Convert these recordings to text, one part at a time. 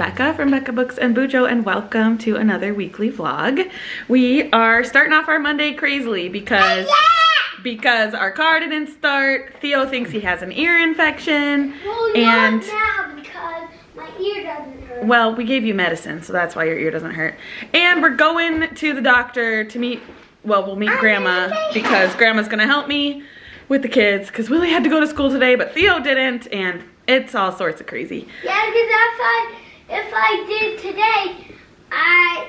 Becca from Becca Books and Bujo, and welcome to another weekly vlog. We are starting off our Monday crazily because our car didn't start. Theo thinks he has an ear infection. Well, and not now because my ear doesn't hurt. Well, we gave you medicine, so that's why your ear doesn't hurt. And we're going to the doctor to meet, well, we'll meet Grandma because Grandma's gonna help me with the kids because Willie had to go to school today, but Theo didn't, and it's all sorts of crazy. Yeah, because if I did today,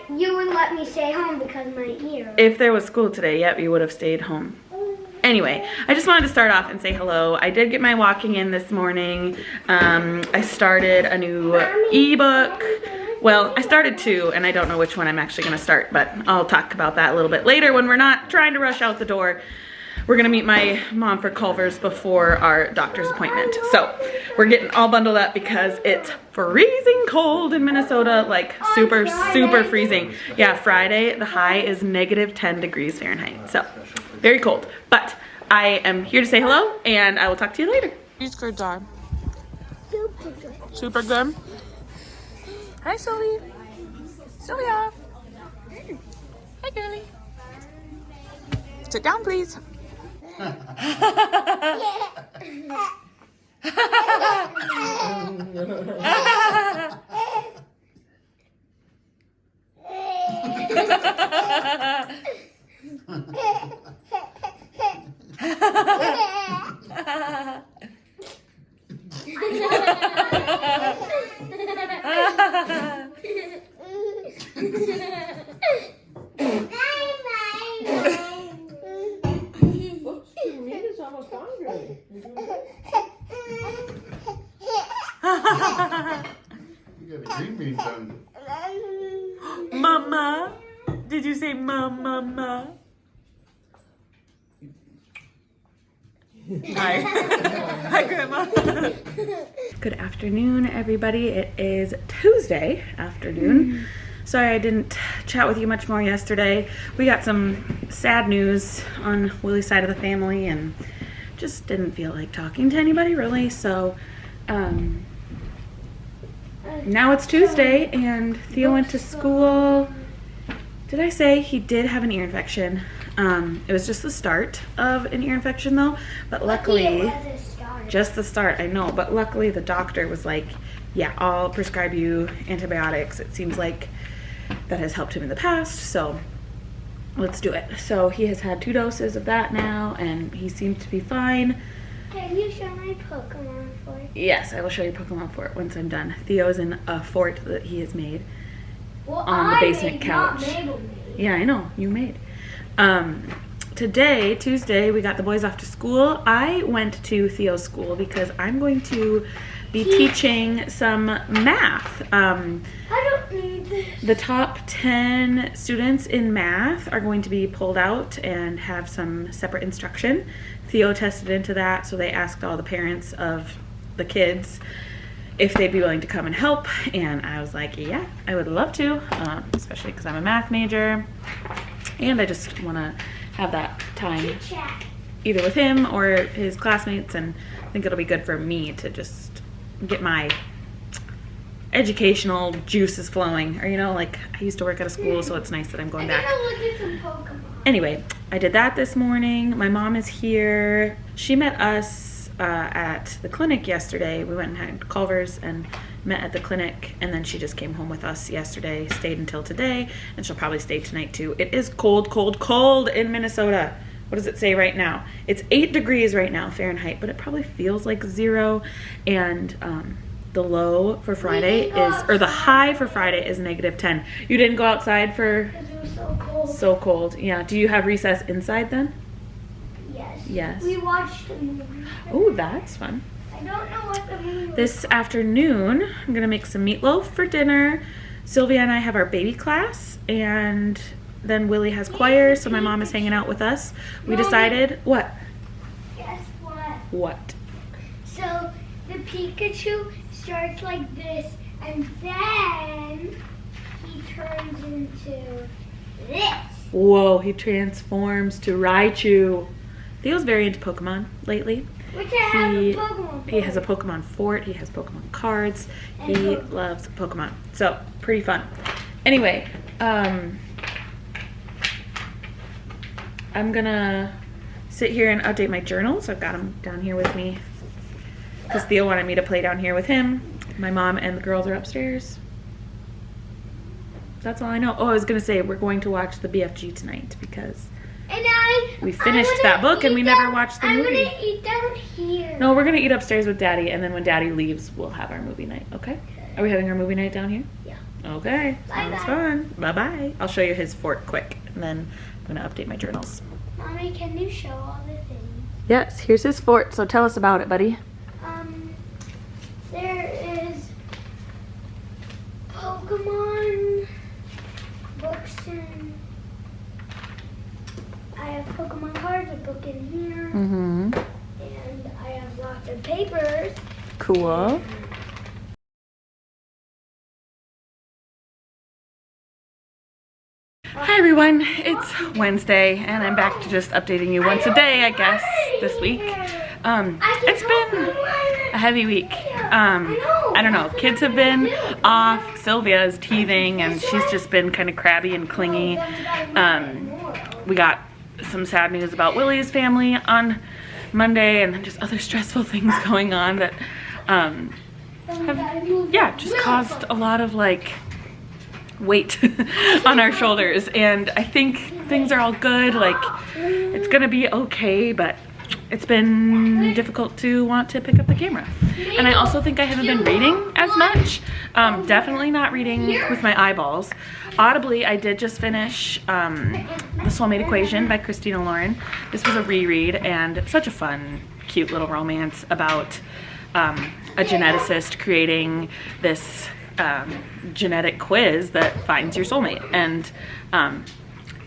you would let me stay home because of my ear. If there was school today, yep, you would have stayed home. Anyway, I just wanted to start off and say hello. I did get my walking in this morning. I started a new ebook. Well, I started two, and I don't know which one I'm actually gonna start, but I'll talk about that a little bit later when we're not trying to rush out the door. We're gonna meet my mom for Culver's before our doctor's appointment. So we're getting all bundled up because it's freezing cold in Minnesota, like super freezing. Yeah, Friday, the high is -10 degrees Fahrenheit. So very cold, but I am here to say hello and I will talk to you later. These goods are Super good. super good. Hi, Sylvie. Sylvia. Hi, girlie. Sit down, please. You got a green bean tongue. Mama? Did you say mama? Hi. Hi, Grandma. Good afternoon, everybody. It is Tuesday afternoon. Sorry I didn't chat with you much more yesterday. We got some sad news on Willie's side of the family and just didn't feel like talking to anybody really. So now it's Tuesday and Theo went to school. Did I say he did have an ear infection? It was just the start of an ear infection though, but luckily, just the start, I know, but luckily the doctor was like, yeah, I'll prescribe you antibiotics. It seems like that has helped him in the past, so let's do it. So he has had 2 doses of that now and he seems to be fine. Can you show my Pokemon fort? Yes, I will show you Pokemon fort once I'm done. Theo's in a fort that he has made Well, on the basement couch. Not Mabel made. Yeah, I know, you made. Today, Tuesday, we got the boys off to school. I went to Theo's school because I'm going to be teaching some math. I don't need this. The top 10 students in math are going to be pulled out and have some separate instruction. Theo tested into that, so they asked all the parents of the kids if they'd be willing to come and help, and I was like, yeah, I would love to, especially because I'm a math major, and I just want to have that time either with him or his classmates, and I think it'll be good for me to just get my educational juices flowing, or like I used to work at a school, so it's nice that I'm going back. I'm gonna look at some Pokemon. Anyway, I did that this morning. My mom is here. She met us at the clinic yesterday. We went and had Culver's and met at the clinic, and then she just came home with us yesterday, stayed until today, and she'll probably stay tonight too. It is cold, cold, cold in Minnesota. What does it say right now? It's 8 degrees right now Fahrenheit, but it probably feels like 0, and the low for Friday or the high for Friday is -10. You didn't go outside for? Because it was so cold. So cold. Yeah. Do you have recess inside then? Yes. Yes. We watched a movie. Oh, that's fun. I don't know what the movie was. This afternoon, I'm gonna make some meatloaf for dinner. Sylvia and I have our baby class, and then Willie has choir, so my mom is hanging out with us. We decided, what? Guess what? What? So the Pikachu starts like this, and then he turns into this. Whoa, he transforms to Raichu. Theo's very into Pokemon lately. Which I have a Pokemon He has a Pokemon fort. He has Pokemon cards. He loves Pokemon. So, pretty fun. Anyway, I'm gonna sit here and update my journals. I've got them down here with me because Theo wanted me to play down here with him. My mom and the girls are upstairs. That's all I know. Oh, I was gonna say we're going to watch the BFG tonight because we finished that book and we never watched the movie. I'm gonna eat down here. No, we're gonna eat upstairs with Daddy, and then when Daddy leaves, we'll have our movie night. Okay? Are we having our movie night down here? Yeah. Okay. Sounds Bye-bye. fun. Bye bye. I'll show you his fort quick, and then I'm gonna update my journals. Mommy, can you show all the things? Yes, here's his fort. So tell us about it, buddy. There is Pokemon books and I have Pokemon cards, a book in here, Mm-hmm. and I have lots of papers. Cool. Hi everyone, it's Wednesday and I'm back to just updating you once a day, I guess, this week. It's been a heavy week. I don't know, kids have been off, Sylvia is teething and she's just been kind of crabby and clingy. We got some sad news about Willie's family on Monday and then just other stressful things going on that have, just caused a lot of like weight on our shoulders, and I think things are all good. Like, it's gonna be okay, but it's been difficult to want to pick up the camera. And I also think I haven't been reading as much. Definitely not reading with my eyeballs. Audibly, I did just finish The Soulmate Equation by Christina Lauren. This was a reread and such a fun, cute little romance about a geneticist creating this genetic quiz that finds your soulmate, and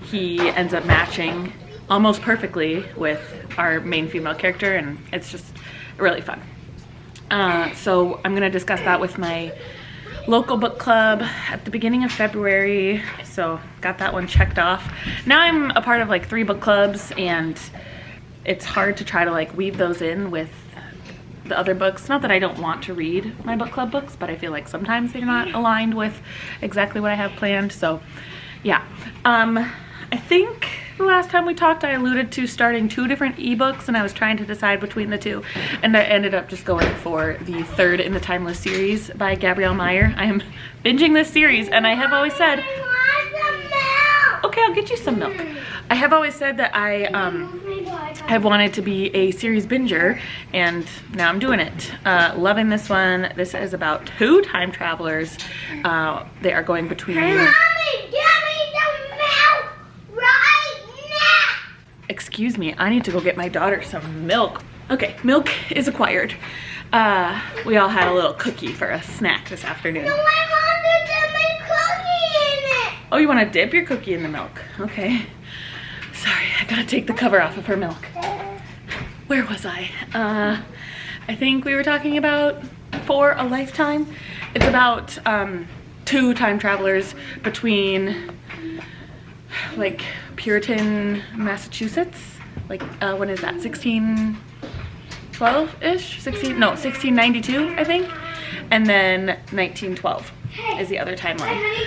he ends up matching almost perfectly with our main female character, and it's just really fun. So I'm gonna discuss that with my local book club at the beginning of February, so got that one checked off. Now I'm a part of like 3 book clubs, and it's hard to try to like weave those in with the other books. Not that I don't want to read my book club books, but I feel like sometimes they're not aligned with exactly what I have planned. So yeah, I think the last time we talked I alluded to starting 2 different ebooks, and I was trying to decide between the 2, and I ended up just going for the 3rd in the Timeless series by Gabrielle Meyer. I am binging this series, and I have always said, okay, I'll get you some milk. I have always said that I have wanted to be a series binger, and now I'm doing it. Loving this one. This is about 2 time travelers. They are going between... Mommy, give me the milk right now! Excuse me, I need to go get my daughter some milk. Okay, milk is acquired. We all had a little cookie for a snack this afternoon. No, my mom did my cookie in it! Oh, you want to dip your cookie in the milk? Okay. Sorry, I gotta take the cover off of her milk. Where was I? I think we were talking about For a Lifetime. It's about 2 time travelers between like Puritan Massachusetts. Like when is that? 1612-ish? 1692, I think. And then 1912 is the other timeline.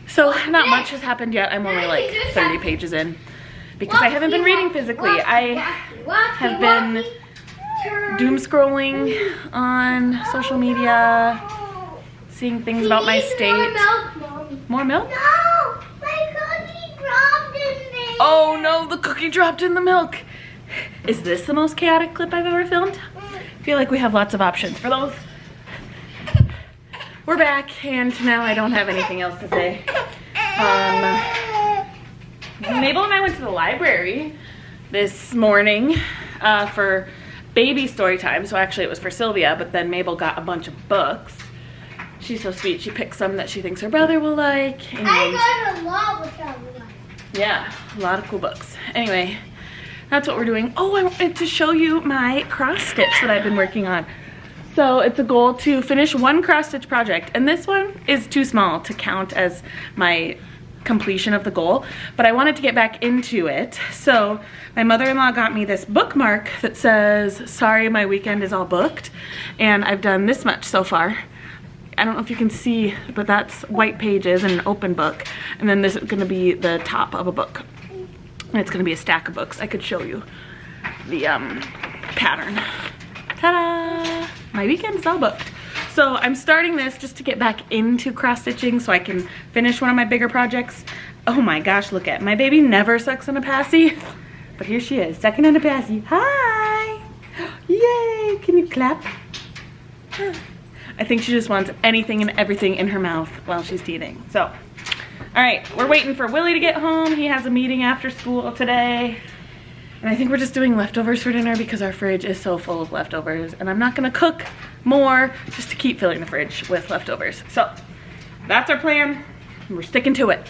So not much has happened yet. I'm only like 30 pages in, because I haven't been reading physically. I have been doom scrolling on social media, seeing things about my state. More milk? No! My cookie dropped in there! Oh no, the cookie dropped in the milk. Is this the most chaotic clip I've ever filmed? I feel like we have lots of options for those. We're back, and now I don't have anything else to say. Mabel and I went to the library this morning for baby story time. So actually it was for Sylvia, but then Mabel got a bunch of books. She's so sweet. She picked some that she thinks her brother will like. And I got a lot with that one. yeah, a lot of cool books. Anyway, that's what we're doing. Oh, I wanted to show you my cross stitch that I've been working on. So it's a goal to finish 1 cross stitch project, and this one is too small to count as my completion of the goal, but I wanted to get back into it. So my mother-in-law got me this bookmark that says, sorry, my weekend is all booked. And I've done this much so far. I don't know if you can see, but that's white pages and an open book. And then this is gonna be the top of a book. And it's gonna be a stack of books. I could show you the pattern. Ta-da! My weekend is all booked. So I'm starting this just to get back into cross stitching so I can finish one of my bigger projects. Oh my gosh, look at, my baby never sucks on a passy, but here she is, sucking on a passy. Hi! Yay! Can you clap? I think she just wants anything and everything in her mouth while she's teething. So, all right, we're waiting for Willie to get home. He has a meeting after school today. And I think we're just doing leftovers for dinner because our fridge is so full of leftovers. And I'm not gonna cook more just to keep filling the fridge with leftovers. So that's our plan. We're sticking to it.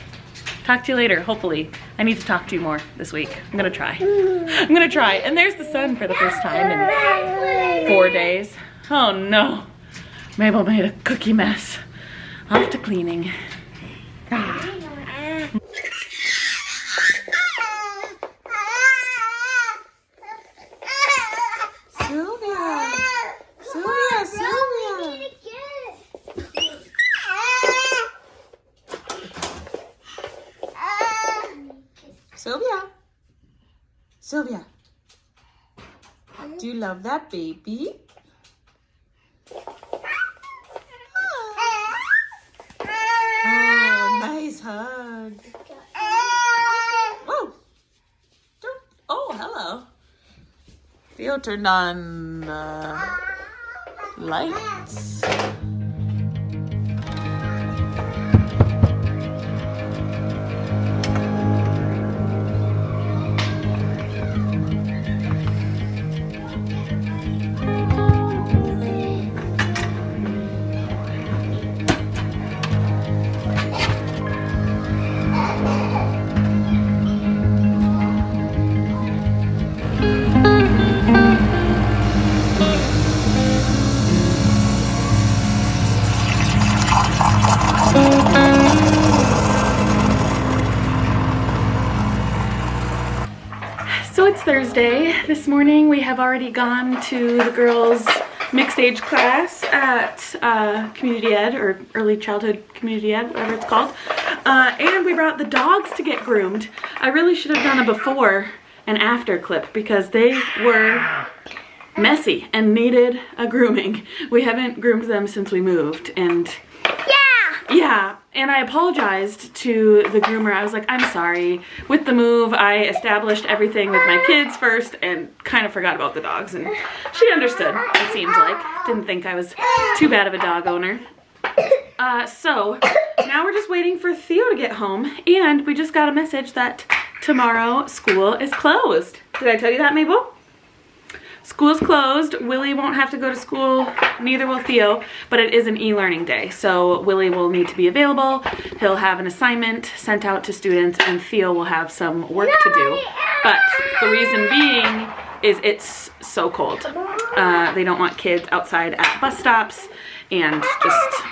Talk to you later, hopefully. I need to talk to you more this week. I'm gonna try. I'm gonna try. And there's the sun for the first time in 4 days. Oh no. Mabel made a cookie mess. Off to cleaning. Ah. Sylvia, do you love that baby? Oh, nice hug. Whoa. Oh, hello. Theo turned on the lights. So it's Thursday. This morning we have already gone to the girls' mixed age class at community ed, or early childhood community ed, whatever it's called. And we brought the dogs to get groomed. I really should have done a before and after clip because they were messy and needed a grooming. We haven't groomed them since we moved, and yeah, and I apologized to the groomer. I was like, I'm sorry. With the move, I established everything with my kids first and kind of forgot about the dogs, and she understood, it seemed like. Didn't think I was too bad of a dog owner. So now we're just waiting for Theo to get home, and we just got a message that tomorrow school is closed. Did I tell you that, Mabel? School's closed. Willie won't have to go to school, neither will Theo, but it is an e-learning day, so Willie will need to be available. He'll have an assignment sent out to students, and Theo will have some work to do. But the reason being is it's so cold. They don't want kids outside at bus stops and just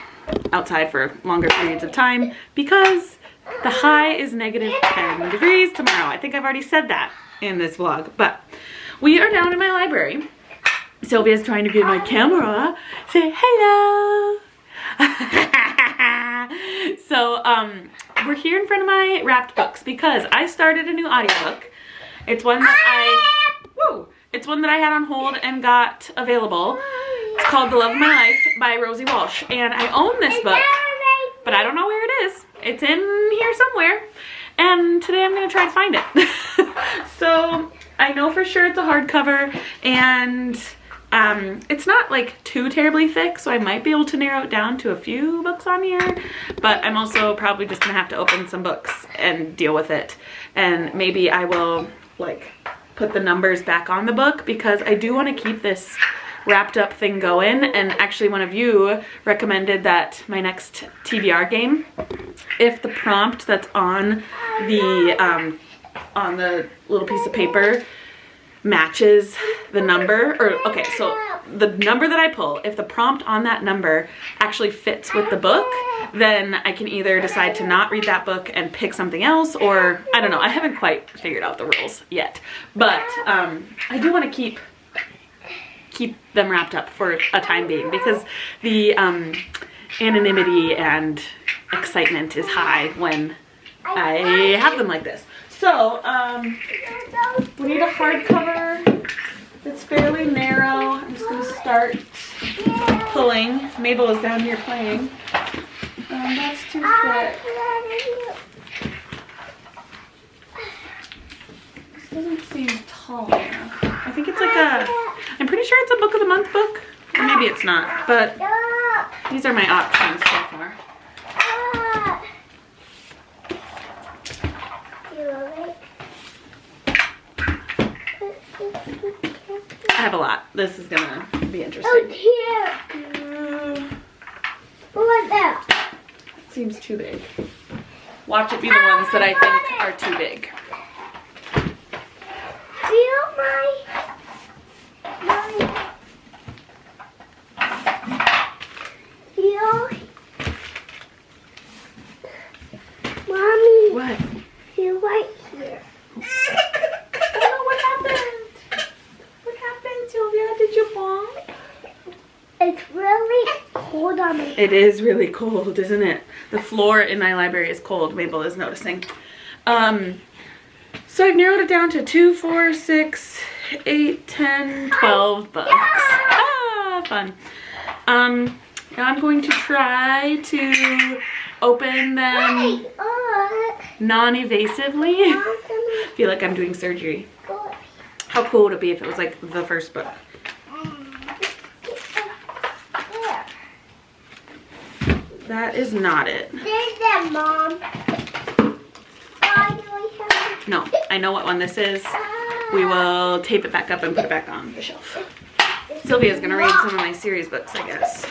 outside for longer periods of time because the high is -10 degrees tomorrow. I think I've already said that in this vlog, but we are down in my library. Sylvia's trying to get my camera. Say hello. So we're here in front of my wrapped books because I started a new audiobook. It's one that it's one that I had on hold and got available. It's called The Love of My Life by Rosie Walsh, and I own this book, but I don't know where it is. It's in here somewhere, and today I'm gonna try to find it. So I know for sure it's a hardcover, and it's not like too terribly thick, so I might be able to narrow it down to a few books on here, but I'm also probably just gonna have to open some books and deal with it. And maybe I will like put the numbers back on the book because I do want to keep this wrapped up thing going. And actually one of you recommended that my next TBR game, if the prompt that's on the little piece of paper matches the number, or okay, so the number that I pull, if the prompt on that number actually fits with the book, then I can either decide to not read that book and pick something else, or I don't know. I haven't quite figured out the rules yet, but I do want to keep them wrapped up for a time being, because the anonymity and excitement is high when I have them like this. So we need a hardcover that's fairly narrow. I'm just gonna start pulling. Mabel is down here playing. That's too thick. This doesn't seem tall enough. I think it's like I'm pretty sure it's a book of the month book. Or maybe it's not, but these are my options so far. I have a lot. This is gonna be interesting. Oh dear. What that? Seems too big. Watch it be the ones that I think are too big. Feel Mommy. What? Feel right here. Oh, what happened? What happened, Sylvia? Did you bonk? It's really cold on me. It is really cold, isn't it? The floor in my library is cold, Mabel is noticing. So I've narrowed it down to 2, 4, 6, 8, 10, 12 books. Ah, fun. Now I'm going to try to open them non-evasively. I feel like I'm doing surgery. How cool would it be if it was like the first book? That is not it. There's that, Mom. No, I know what one this is. We will tape it back up and put it back on the shelf. Sylvia's gonna read some of my series books, I guess.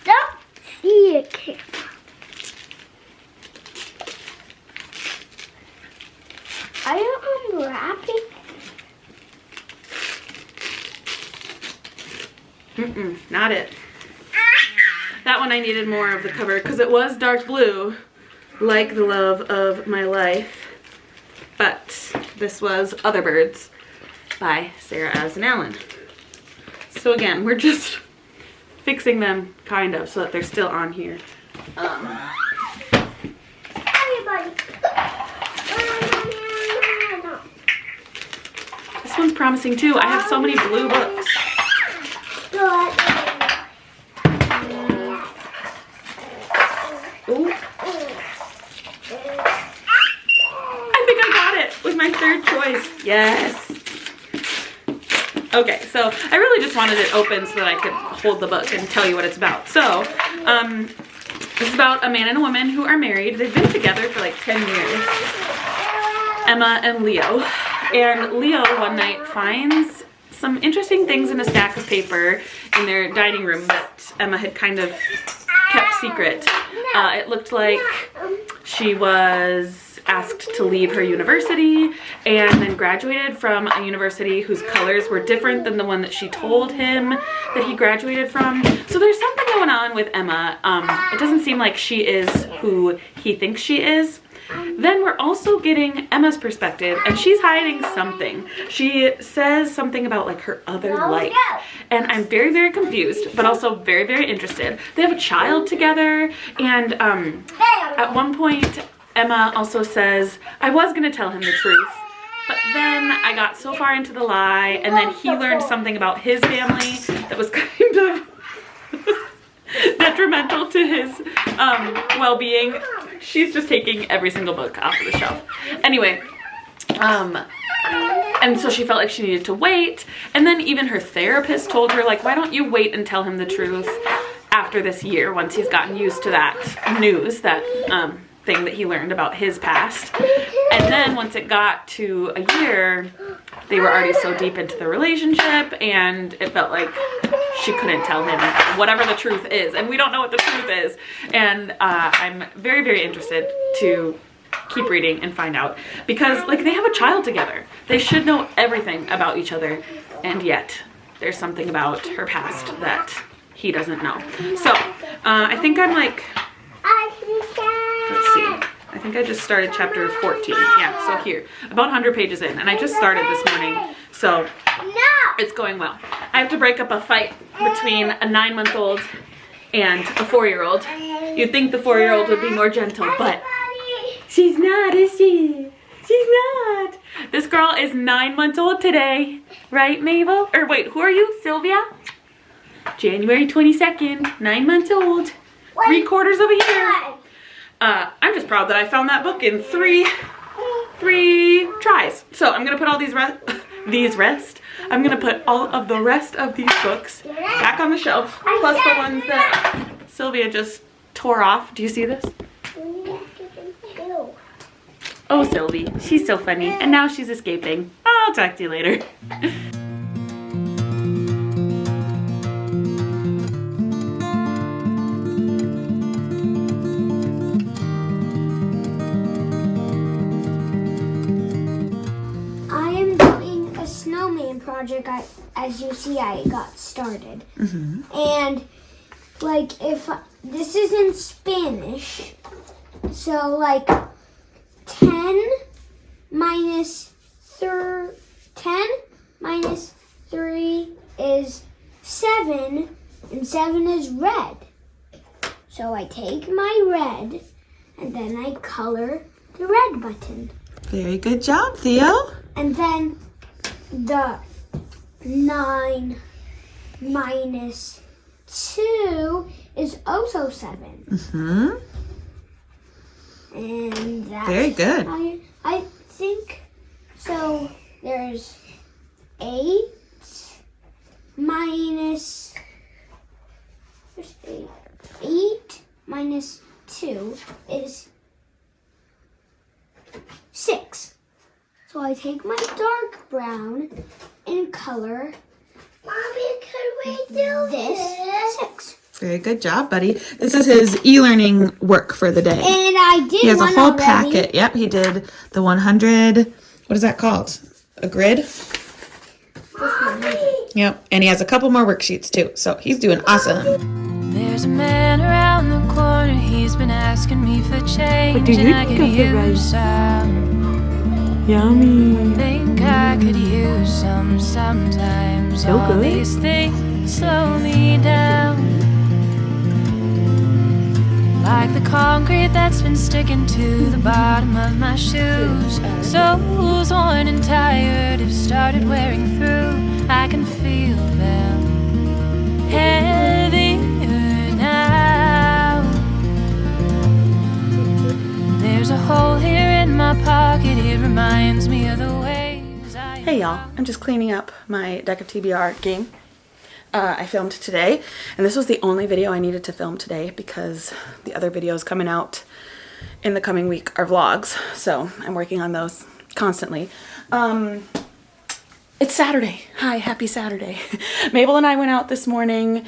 Don't see it, kid. Are you unwrapping? Not it. That one I needed more of the cover because it was dark blue, like the love of my life. But this was Other Birds by Sarah Asen Allen. So again, we're just fixing them kind of so that they're still on here. Everybody. This one's promising too. I have so many blue books. Ooh. I think I got it with my third choice. Yes. Okay, so I really just wanted it open so that I could hold the book and tell you what it's about. So, it's about a man and a woman who are married. They've been together for like 10 years. Emma and Leo. And Leo one night finds some interesting things in a stack of paper in their dining room that Emma had kind of kept secret. It looked like she was asked to leave her university and then graduated from a university whose colors were different than the one that she told him that he graduated from. So there's something going on with Emma. It doesn't seem like she is who he thinks she is. Then we're also getting Emma's perspective, and she's hiding something. She says something about like her other life, and I'm very, very confused, but also very, very interested. They have a child together, and at one point, Emma also says, I was gonna tell him the truth, but then I got so far into the lie, and then he learned something about his family that was kind of detrimental to his well-being. She's just taking every single book off of the shelf. Anyway, and so she felt like she needed to wait. And then even her therapist told her, like, why don't you wait and tell him the truth after this year, once he's gotten used to that news, that thing that he learned about his past. And then once it got to a year, they were already so deep into the relationship, and it felt like she couldn't tell him whatever the truth is, and we don't know what the truth is. And I'm very, very interested to keep reading and find out, because like they have a child together. They should know everything about each other, and yet there's something about her past that he doesn't know. So I think I'm like, let's see, I think I just started chapter 14. Yeah, so here, about 100 pages in, and I just started this morning, so it's going well. I have to break up a fight between a 9-month-old and a 4-year-old. You'd think the 4-year-old would be more gentle, but she's not, is she? She's not. This girl is 9 months old today, right, Mabel? Or wait, who are you, Sylvia? January 22nd, 9 months old, 3/4 of a year. I'm just proud that I found that book in three tries. So I'm gonna put all I'm gonna put all of the rest of these books back on the shelf, plus the ones that Sylvia just tore off. Do you see this? Oh, Sylvie, she's so funny. And now she's escaping. I'll talk to you later. Project, as you see, I got started. And like, if this is in Spanish, so like 10 minus 3 is 7, and 7 is red. So I take my red and then I color the red button. Very good job, Theo. And then the 9 minus 2 is also 7. And that's very good. I think so. There's 8 minus 2 is 6. So I take my dark brown and color. Mommy, could we do this? 6. Very good job, buddy. This is his e-learning work for the day. And I did. He has a whole already. packet. Yep, he did the 100. What is that called? A grid? Yep, and he has a couple more worksheets too. So he's doing awesome. There's a man around the corner. He's been asking me for change. What do you and I think could of the rice? use some. Yummy. Think I could use some sometimes. So All good. these things slow me down. Like the concrete that's been sticking to the bottom of my shoes. Soles worn and tired have started wearing through. I can feel them heavier now. There's a hole here in my pocket. It reminds me of the ways I... Hey y'all, I'm just cleaning up my deck of TBR game. I filmed today, and this was the only video I needed to film today because the other videos coming out in the coming week are vlogs, so I'm working on those constantly. It's Saturday. Hi, happy Saturday. Mabel and I went out this morning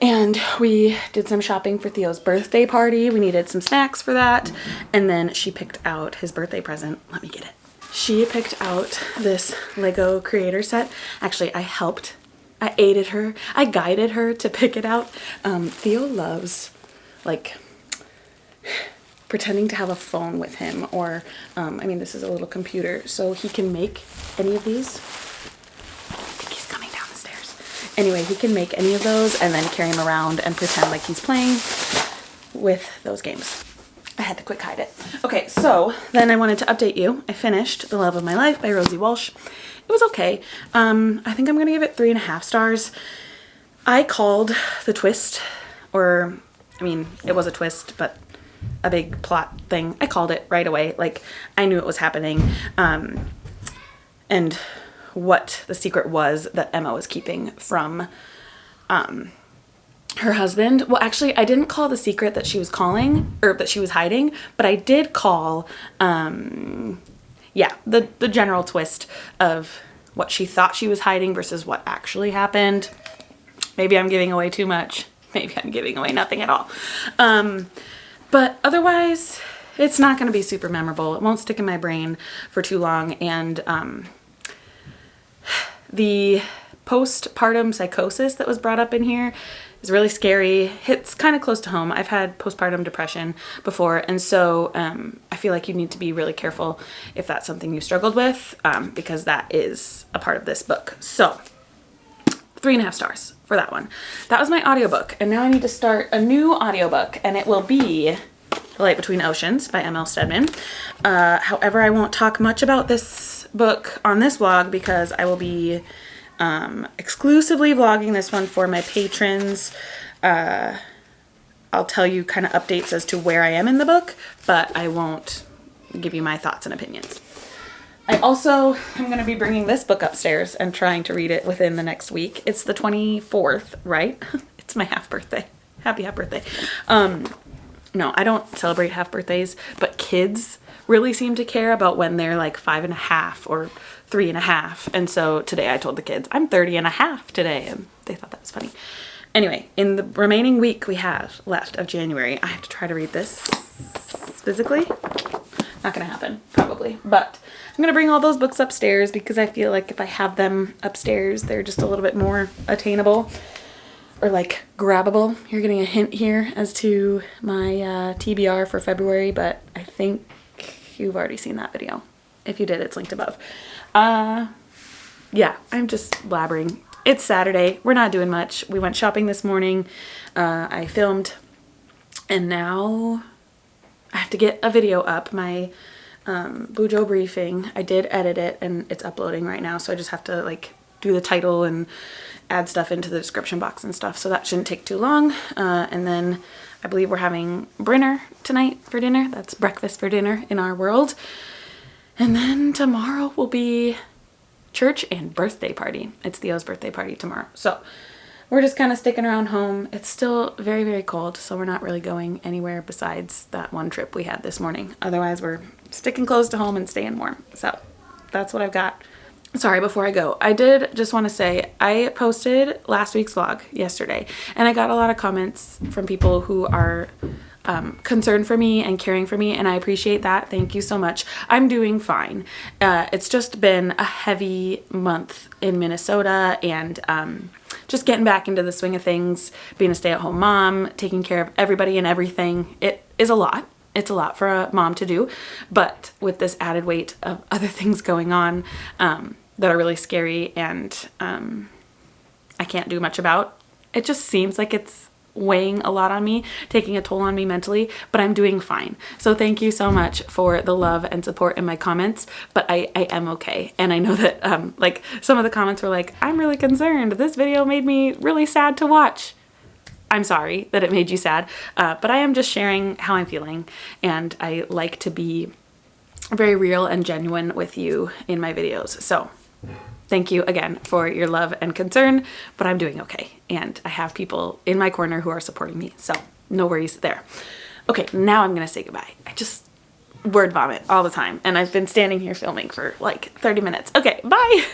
and we did some shopping for Theo's birthday party. We needed some snacks for that, and then she picked out his birthday present. Let me get it. She picked out this Lego creator set. Actually, I helped. I aided her. I guided her to pick it out. Theo loves, like, pretending to have a phone with him, or, I mean, this is a little computer, so he can make any of these. I think he's coming down the stairs. Anyway, he can make any of those and then carry them around and pretend like he's playing with those games. I had to quick hide it. Okay, so then I wanted to update you. I finished The Love of My Life by Rosie Walsh. It was okay. I think I'm gonna give it 3.5 stars. I called the twist, or, I mean, it was a twist, but a big plot thing. I called it right away. Like, I knew it was happening. And what the secret was that Emma was keeping from her husband. Well, actually, I didn't call the secret that she was calling, or that she was hiding, but I did call, yeah, the general twist of what she thought she was hiding versus what actually happened. Maybe I'm giving away too much. Maybe I'm giving away nothing at all. But otherwise, it's not going to be super memorable. It won't stick in my brain for too long. And the postpartum psychosis that was brought up in here is really scary. Hits kind of close to home. I've had postpartum depression before, and so I feel like you need to be really careful if that's something you struggled with, because that is a part of this book. So 3.5 stars for that one. That was my audiobook, and now I need to start a new audiobook, and it will be The Light Between Oceans by M.L. Stedman. However, I won't talk much about this book on this vlog because I will be exclusively vlogging this one for my patrons. I'll tell you kind of updates as to where I am in the book, but I won't give you my thoughts and opinions. I also am going to be bringing this book upstairs and trying to read it within the next week. It's the 24th, right? It's my half birthday. Happy half birthday. No, I don't celebrate half birthdays, but kids really seem to care about when they're like 5.5 or 3.5. And so today I told the kids, I'm 30.5 today. And they thought that was funny. Anyway, in the remaining week we have left of January, I have to try to read this physically. Not gonna happen, probably. But I'm gonna bring all those books upstairs because I feel like if I have them upstairs, they're just a little bit more attainable or like grabbable. You're getting a hint here as to my TBR for February, but I think you've already seen that video. If you did, it's linked above. Yeah, I'm just blabbering. It's Saturday. We're not doing much. We went shopping this morning. I filmed, and now I have to get a video up. My Bujo briefing, I did edit it, and it's uploading right now, so I just have to like do the title and add stuff into the description box and stuff, so that shouldn't take too long. And then I believe we're having Brinner tonight for dinner. That's breakfast for dinner in our world. And then tomorrow will be church and birthday party. It's Theo's birthday party tomorrow. So we're just kind of sticking around home. It's still very, very cold, so we're not really going anywhere besides that one trip we had this morning. Otherwise, we're sticking close to home and staying warm. So that's what I've got. Sorry, before I go, I did just want to say I posted last week's vlog yesterday, and I got a lot of comments from people who are concerned for me and caring for me, and I appreciate that. Thank you so much. I'm doing fine. It's just been a heavy month in Minnesota, and just getting back into the swing of things, being a stay-at-home mom, taking care of everybody and everything. It is a lot. It's a lot for a mom to do, but with this added weight of other things going on that are really scary and I can't do much about, it just seems like it's weighing a lot on me, taking a toll on me mentally, but I'm doing fine. So thank you so much for the love and support in my comments, but I am okay. And I know that like some of the comments were like, I'm really concerned. This video made me really sad to watch. I'm sorry that it made you sad, but I am just sharing how I'm feeling, and I like to be very real and genuine with you in my videos. So thank you again for your love and concern, but I'm doing okay, and I have people in my corner who are supporting me, so no worries there. Okay, now I'm gonna say goodbye. I just word vomit all the time, and I've been standing here filming for like 30 minutes. Okay, bye!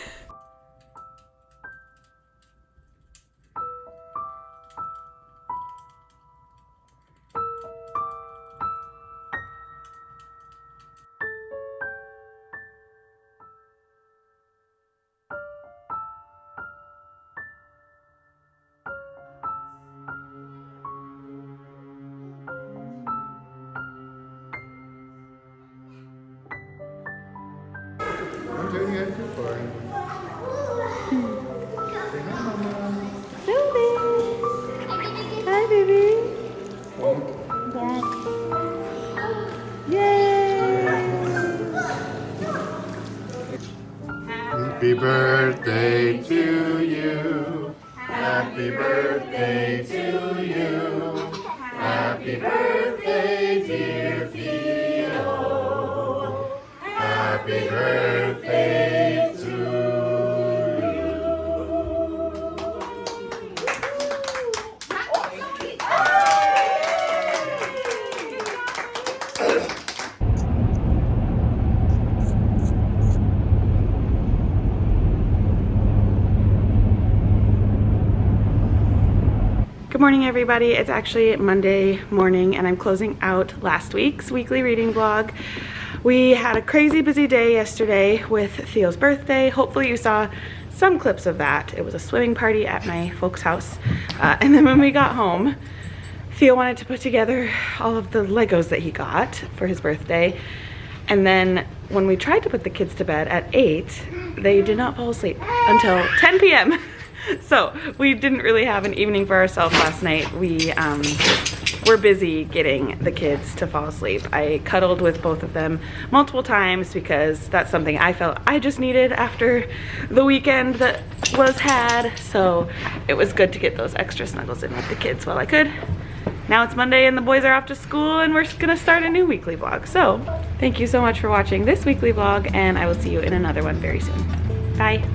I'm doing it before. Hi, baby. Yay! Happy birthday to you. Happy birthday to you. Happy birthday, dear Theo. Happy birthday to you. Good morning, everybody. It's actually Monday morning and I'm closing out last week's weekly reading vlog. We had a crazy busy day yesterday with Theo's birthday. Hopefully you saw some clips of that. It was a swimming party at my folks' house. And then when we got home, Theo wanted to put together all of the Legos that he got for his birthday. And then when we tried to put the kids to bed at 8, they did not fall asleep until 10 p.m. So we didn't really have an evening for ourselves last night. We were busy getting the kids to fall asleep. I cuddled with both of them multiple times because that's something I felt I just needed after the weekend that was had. So it was good to get those extra snuggles in with the kids while I could. Now it's Monday and the boys are off to school and we're gonna start a new weekly vlog. So thank you so much for watching this weekly vlog and I will see you in another one very soon. Bye.